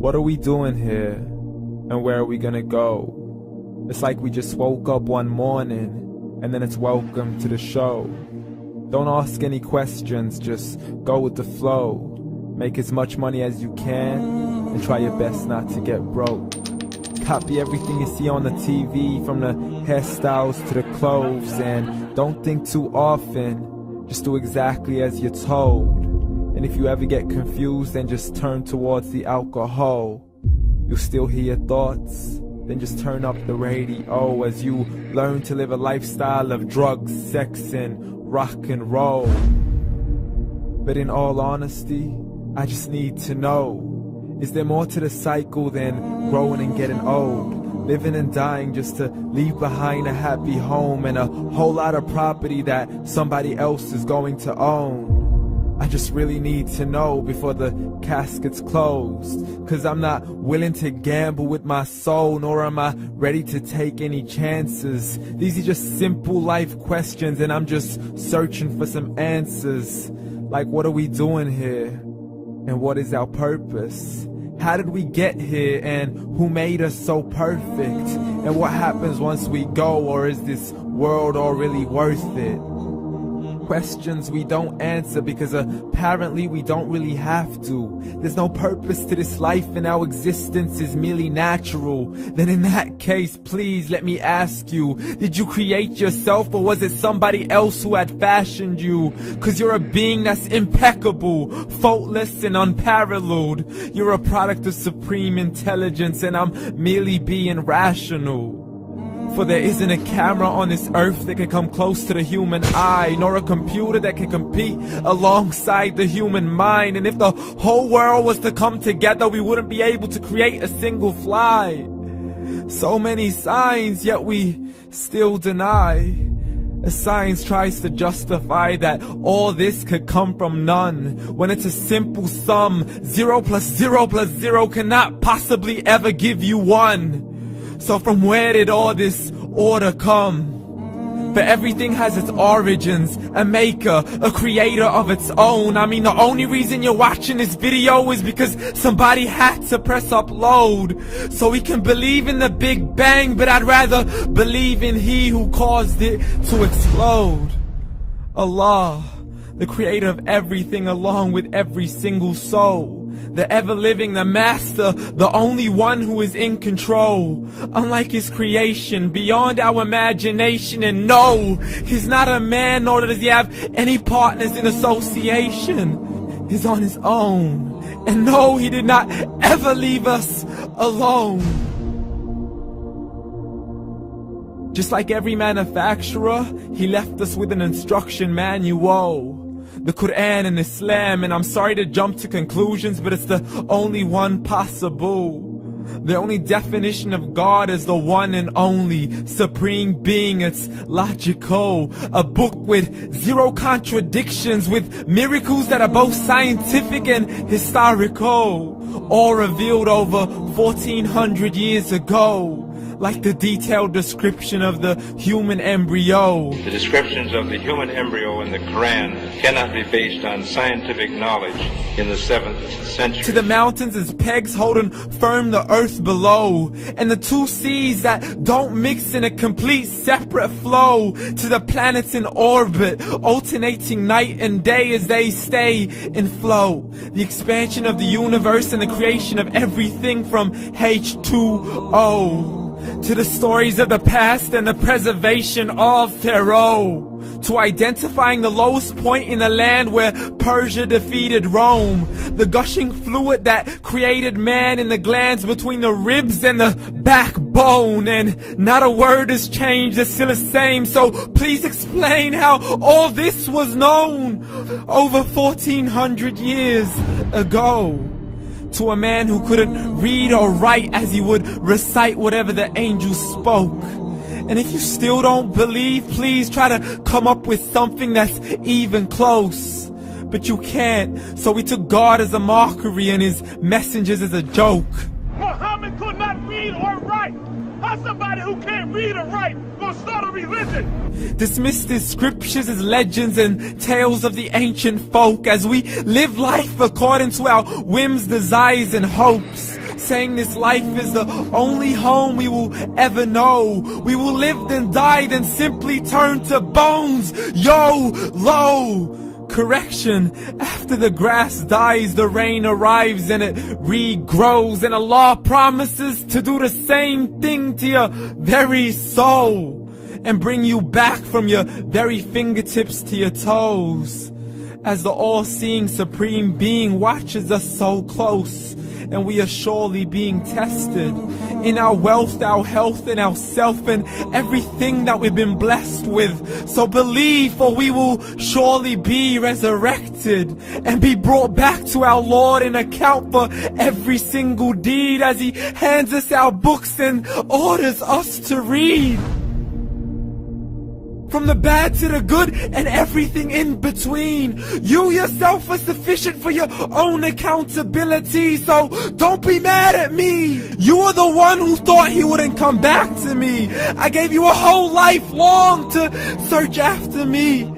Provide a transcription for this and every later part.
What are we doing here? And where are we gonna go? It's like we just woke up one morning, and then it's welcome to the show. Don't ask any questions, just go with the flow. Make as much money as you can, and try your best not to get broke. Copy everything you see on the TV, from the hairstyles to the clothes, and don't think too often, just do exactly as you're told. And if you ever get confused, then just turn towards the alcohol. You'll still hear your thoughts, then just turn up the radio as you learn to live a lifestyle of drugs, sex, and rock and roll. But in all honesty, I just need to know, is there more to the cycle than growing and getting old? Living and dying just to leave behind a happy home and a whole lot of property that somebody else is going to own. I just really need to know before the casket's closed, 'cause I'm not willing to gamble with my soul, nor am I ready to take any chances. These are just simple life questions, and I'm just searching for some answers. Like, what are we doing here? And what is our purpose? How did we get here, and who made us so perfect? And what happens once we go, or is this world all really worth it? Questions we don't answer because apparently we don't really have to. There's no purpose to this life and our existence is merely natural. Then in that case, please let me ask you, did you create yourself, or was it somebody else who had fashioned you? 'Cause you're a being that's impeccable, faultless and unparalleled. You're a product of supreme intelligence, and I'm merely being rational. For there isn't a camera on this earth that can come close to the human eye, nor a computer that can compete alongside the human mind. And if the whole world was to come together, we wouldn't be able to create a single fly. So many signs, yet we still deny. As science tries to justify that all this could come from none, when it's a simple sum. 0 plus 0 plus 0 cannot possibly ever give you 1. So from where did all this order come? For everything has its origins, a maker, a creator of its own. I mean, the only reason you're watching this video is because somebody had to press upload, so we can believe in the Big Bang, but I'd rather believe in He who caused it to explode. Allah, the creator of everything, along with every single soul. The ever-living, the master, the only one who is in control. Unlike his creation, beyond our imagination. And no, he's not a man, nor does he have any partners in association. He's on his own. And no, he did not ever leave us alone. Just like every manufacturer, he left us with an instruction manual. The Quran and Islam, and I'm sorry to jump to conclusions, but it's the only one possible. The only definition of God is the one and only supreme being. It's logical, a book with 0 contradictions, with miracles that are both scientific and historical, all revealed over 1400 years ago. Like the detailed description of the human embryo. The descriptions of the human embryo in the Quran cannot be based on scientific knowledge in the 7th century. To the mountains as pegs holding firm the earth below, and the 2 seas that don't mix in a complete separate flow. To the planets in orbit, alternating night and day as they stay in flow. The expansion of the universe and the creation of everything from H2O. To the stories of the past and the preservation of Taraah. To identifying the lowest point in the land where Persia defeated Rome. The gushing fluid that created man in the glands between the ribs and the backbone. And not a word has changed, it's still the same. So please explain how all this was known over 1400 years ago. To a man who couldn't read or write, as he would recite whatever the angels spoke. And if you still don't believe, please try to come up with something that's even close. But you can't, so we took God as a mockery and his messengers as a joke. Muhammad could not read or write. How's somebody who can't read or write gonna start a religion? Dismissed his scriptures as legends and tales of the ancient folk, as we live life according to our whims, desires and hopes. saying this life is the only home we will ever know. We will live then die, then simply turn to bones. YOLO! Correction, after the grass dies, the rain arrives and it regrows, and Allah promises to do the same thing to your very soul and bring you back from your very fingertips to your toes, as the all-seeing supreme being watches us so close, and we are surely being tested in our wealth, our health, and our self, and everything that we've been blessed with. So believe, for we will surely be resurrected and be brought back to our Lord and account for every single deed, as He hands us our books and orders us to read. From the bad to the good and everything in between. You yourself are sufficient for your own accountability, so don't be mad at me. You are the one who thought He wouldn't come back to me. I gave you a whole life long to search after me,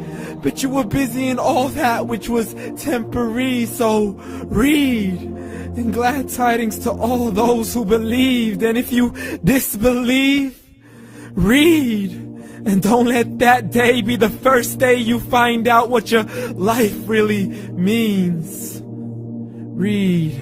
but you were busy in all that which was temporary. So read, and glad tidings to all those who believed. And if you disbelieve, read. And don't let that day be the first day you find out what your life really means. Read.